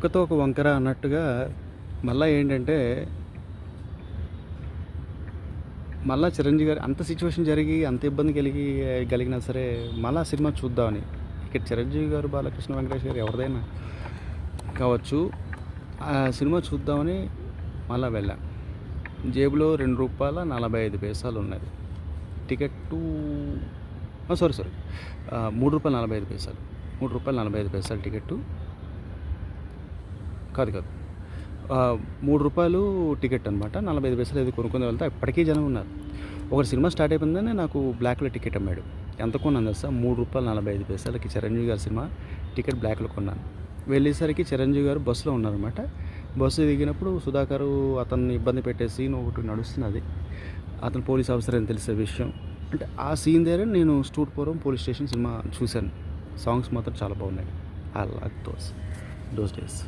కుక్కతో ఒక వంకర అన్నట్టుగా మళ్ళీ ఏంటంటే మళ్ళీ చిరంజీవి గారు అంత సిచ్యువేషన్ జరిగి అంత ఇబ్బంది కలిగినా సరే మళ్ళీ సినిమా చూద్దామని ఇక్కడ చిరంజీవి గారు బాలకృష్ణ వెంకటేష్ గారు ఎవరిదైనా కావచ్చు ఆ సినిమా చూద్దామని మళ్ళీ వెళ్ళాం. జేబులో ₹2.45 ఉన్నది. టికెట్టు సారీ ₹3.45 ₹3.45 టికెట్టు కాదు ₹3 టికెట్ అనమాట. 45 ఏది కొనుక్కొని వెళ్తే ఇప్పటికీ జనం ఉన్నారు. ఒకటి సినిమా స్టార్ట్ అయిపోయిందని నాకు బ్లాక్లో టికెట్ అమ్మాడు. ఎంత కొన్నాను తెలుసా? ₹3.45కి చిరంజీవి గారి సినిమా టికెట్ బ్లాక్లో కొన్నాను. వెళ్ళేసరికి చిరంజీవి గారు బస్సులో ఉన్నారనమాట. బస్సు దిగినప్పుడు సుధాకరు అతన్ని ఇబ్బంది పెట్టే సీన్ ఒకటి నడుస్తున్నది. అతను పోలీస్ ఆఫీసర్ అని తెలిసే విషయం అంటే ఆ సీన్ దగ్గర నేను స్టూట్పురం పోలీస్ స్టేషన్ సినిమా చూశాను. సాంగ్స్ మాత్రం చాలా బాగున్నాయి. I like those days.